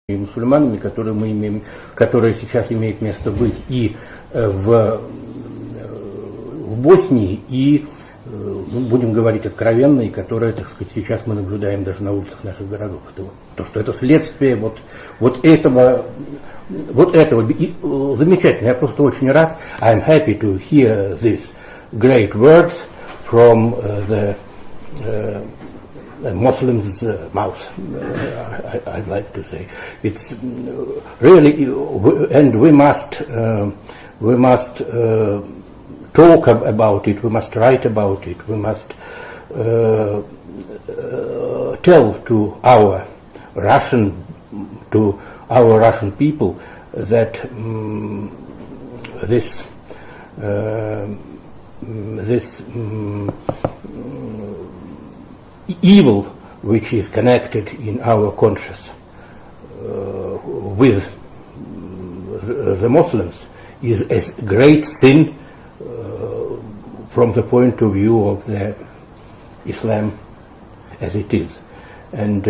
и мусульманами, которые сейчас имеют место быть и в Боснии, и, будем говорить откровенно, и которые, так сказать, сейчас мы наблюдаем даже на улицах наших городов. То, что это следствие вот этого. И, замечательно, я просто очень рад. I'm happy to hear these great words from the Muslims' mouth, I'd like to say. It's really, and we must talk about it, we must write about it, we must tell to our Russian people that this evil which is connected in our conscience with the Muslims is a great sin from the point of view of the Islam as it is. And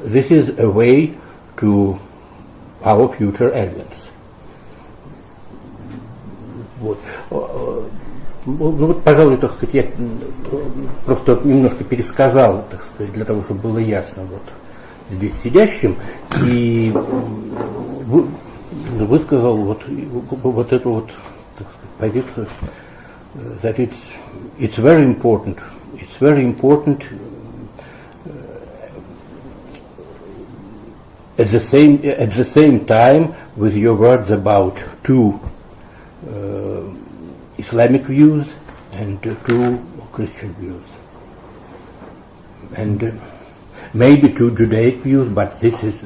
this is a way to our future alliance. Вот, пожалуй, так сказать, я просто немножко пересказал, так сказать, для того, чтобы было ясно вот здесь сидящим, и высказал вот эту вот, так сказать, позицию, that it's very important at the same time with your words about two Islamic views and two Christian views, and maybe two Judaic views, but this is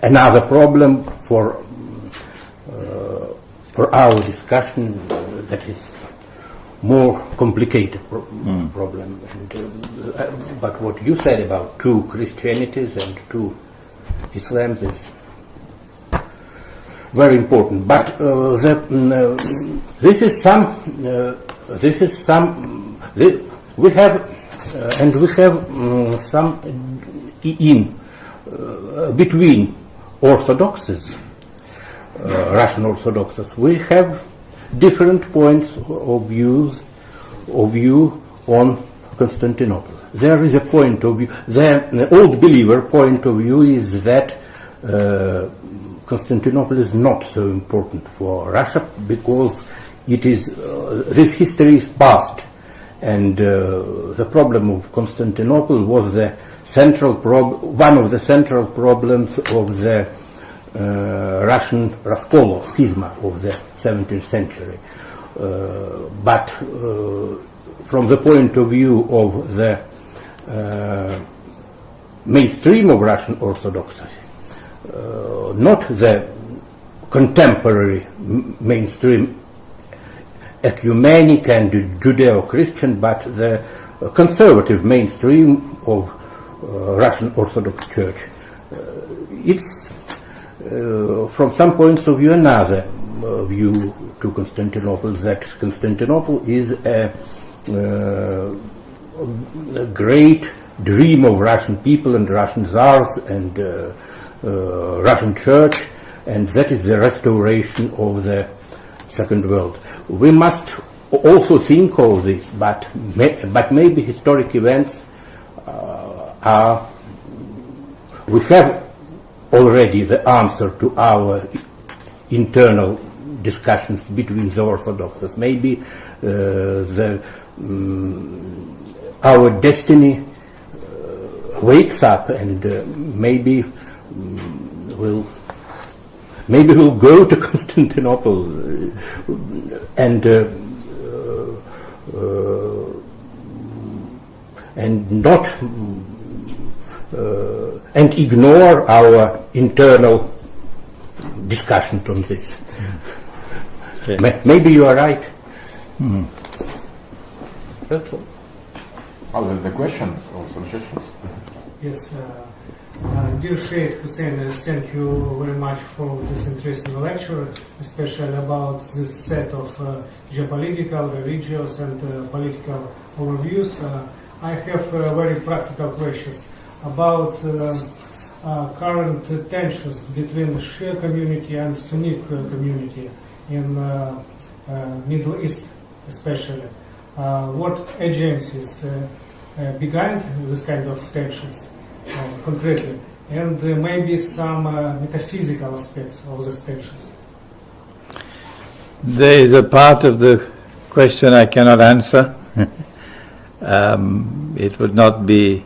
another problem for our discussion that is more complicated problem. And, but what you said about two Christianities and two Islams is very important. But we have some in between Orthodoxies, Russian Orthodoxies. We have different points of view on Constantinople. There is a point of view. The old believer point of view is that Constantinople is not so important for Russia because it is this history is past, and the problem of Constantinople was the one of the central problems of the Russian Raskol, schisma of the 17th century. But from the point of view of the mainstream of Russian Orthodoxy, not the contemporary mainstream ecumenic and Judeo-Christian, but the conservative mainstream of Russian Orthodox Church. It's from some points of view another view to Constantinople, that Constantinople is a great dream of Russian people and Russian Tsars and Russian Church, and that is the restoration of the Second World. We must also think of this, but maybe historic events are. We have already the answer to our internal discussions between the Orthodoxes. Maybe our destiny wakes up, and maybe we'll go to Constantinople and not and ignore our internal discussions on this. Okay. Maybe you are right. Mm-hmm. That's all. Are there questions or suggestions? Yes. Dear Syeikh Hosein, thank you very much for this interesting lecture, especially about this set of geopolitical, religious, and political overviews. I have very practical questions. about current tensions between the Shia community and Sunni community in Middle East, especially. What agencies began this kind of tensions concretely, and maybe some metaphysical aspects of these tensions? There is a part of the question I cannot answer. It would not be.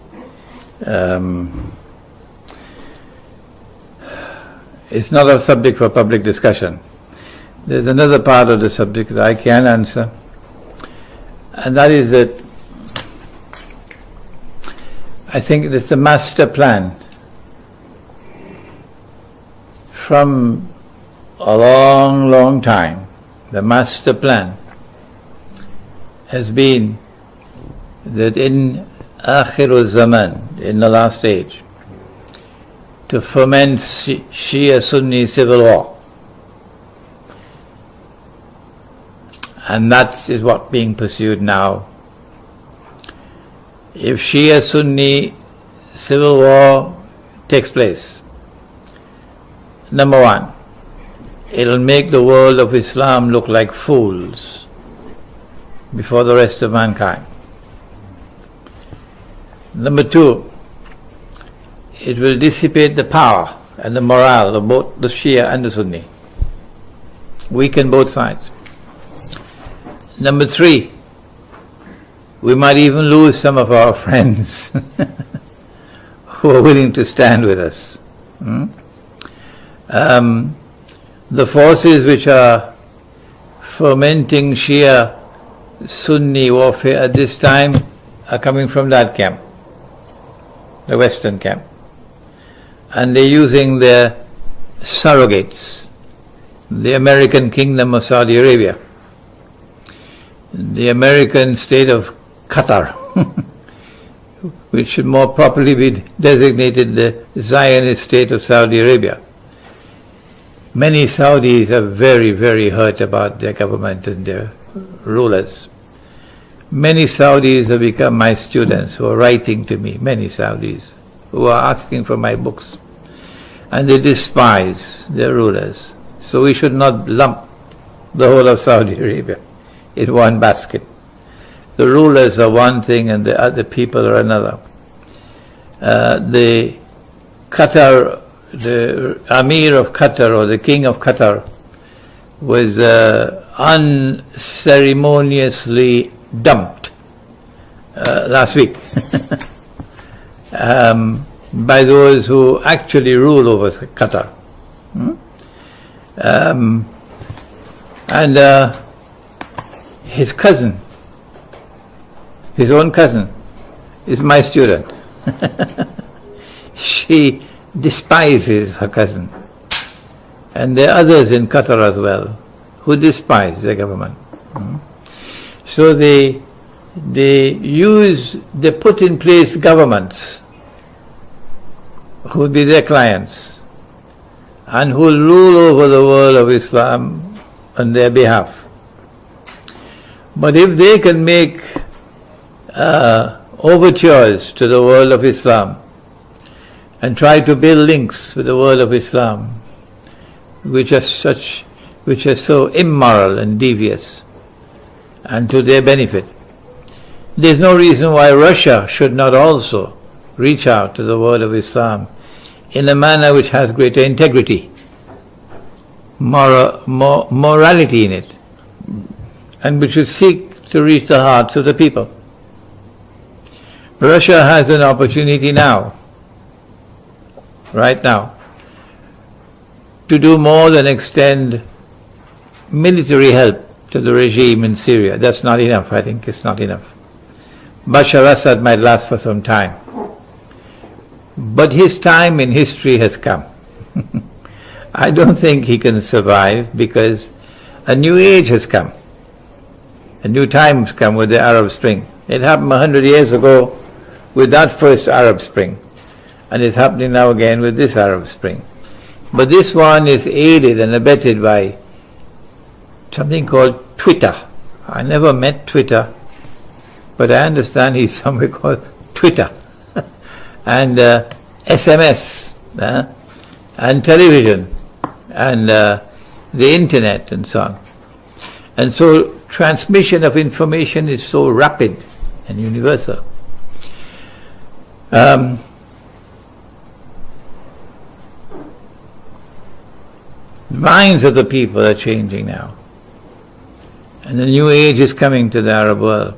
It's not a subject for public discussion. There's another part of the subject that I can answer, and that is that I think it's a master plan from a long, long time. The master plan has been that in Akhirul Zaman, in the last age, to foment Shia-Sunni civil war. And that is what's being pursued now. If Shia-Sunni civil war takes place, number one, it'll make the world of Islam look like fools before the rest of mankind. Number two, it will dissipate the power and the morale of both the Shia and the Sunni. Weaken both sides. Number three, we might even lose some of our friends who are willing to stand with us. The forces which are fomenting Shia-Sunni warfare at this time are coming from that camp, the Western camp. And they're using their surrogates, the American Kingdom of Saudi Arabia, the American state of Qatar, which should more properly be designated the Zionist state of Saudi Arabia. Many Saudis are very, very hurt about their government and their rulers. Many Saudis have become my students who are writing to me, many Saudis, who are asking for my books. And they despise their rulers. So we should not lump the whole of Saudi Arabia in one basket. The rulers are one thing and the other people are another. The Amir of Qatar, or the King of Qatar, was unceremoniously dumped last week by those who actually rule over Qatar. And his cousin, his own cousin, is my student. She despises her cousin. And there are others in Qatar as well who despise the government. So they put in place governments who will be their clients and who will rule over the world of Islam on their behalf. But if they can make overtures to the world of Islam and try to build links with the world of Islam, which are so immoral and devious, and to their benefit, there's no reason why Russia should not also reach out to the world of Islam in a manner which has greater integrity, morality in it, and which would seek to reach the hearts of the people. Russia has an opportunity now, right now, to do more than extend military help to the regime in Syria. That's not enough. I think it's not enough. Bashar Assad might last for some time, but his time in history has come. I don't think he can survive, because a new age has come. A new time has come with the Arab Spring. It happened 100 years ago with that first Arab Spring, and it's happening now again with this Arab Spring. But this one is aided and abetted by something called Twitter. I never met Twitter, but I understand he's somewhere called Twitter. and SMS and television and the internet and so on. And so transmission of information is so rapid and universal. The minds of the people are changing now. And the new age is coming to the Arab world.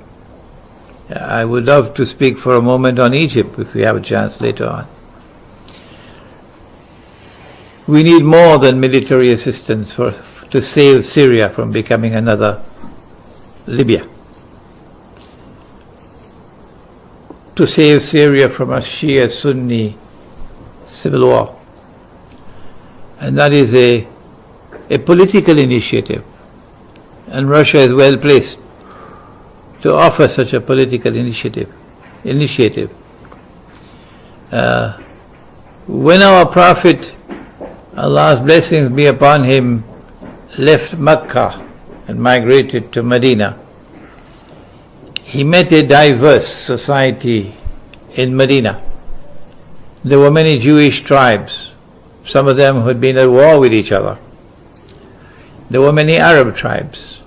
I would love to speak for a moment on Egypt if we have a chance later on. We need more than military assistance to save Syria from becoming another Libya. To save Syria from a Shia-Sunni civil war. And that is a political initiative. And Russia is well placed to offer such a political initiative. When our Prophet, Allah's blessings be upon him, left Mecca and migrated to Medina, he met a diverse society in Medina. There were many Jewish tribes, some of them who had been at war with each other. There were many Arab tribes,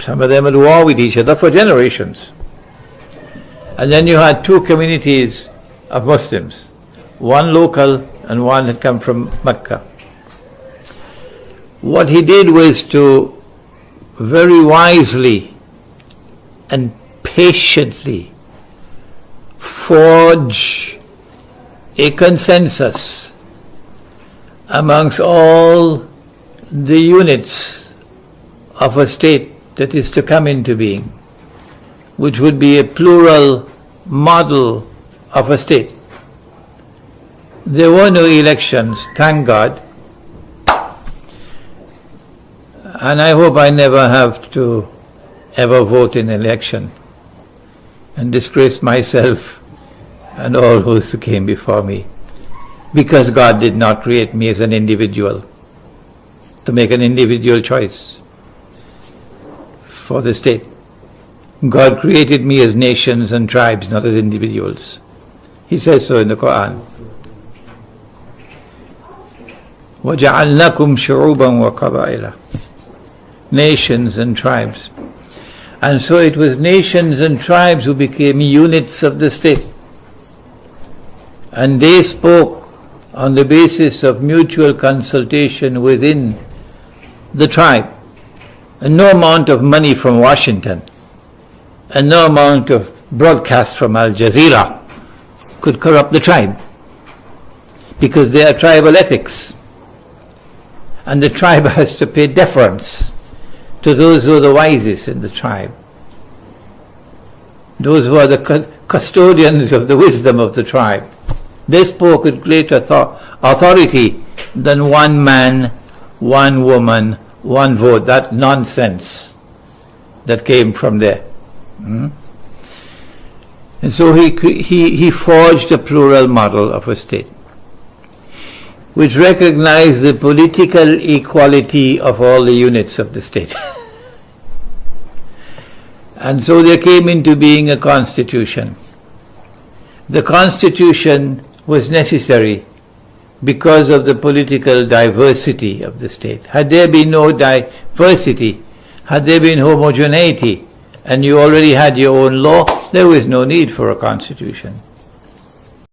some of them at war with each other for generations. And then you had two communities of Muslims, one local and one had come from Mecca. What he did was to very wisely and patiently forge a consensus amongst all the units of a state that is to come into being, which would be a plural model of a state. There were no elections, thank God, and I hope I never have to ever vote in election and disgrace myself and all those who came before me, because God did not create me as an individual to make an individual choice for the state. God created me as nations and tribes, not as individuals. He says so in the Quran. وَجَعَلْنَاكُمْ شُعُوبًا وَقَبَائِلًا, nations and tribes. And so it was nations and tribes who became units of the state. And they spoke on the basis of mutual consultation within the tribe. And no amount of money from Washington and no amount of broadcast from Al Jazeera could corrupt the tribe, because they are tribal ethics. And the tribe has to pay deference to those who are the wisest in the tribe, those who are the custodians of the wisdom of the tribe. They spoke with greater authority than one man, one woman, one vote, that nonsense that came from there. And so he forged a plural model of a state, which recognized the political equality of all the units of the state. And so there came into being a constitution. The constitution was necessary because of the political diversity of the state. Had there been no diversity, had there been homogeneity, and you already had your own law, there was no need for a constitution.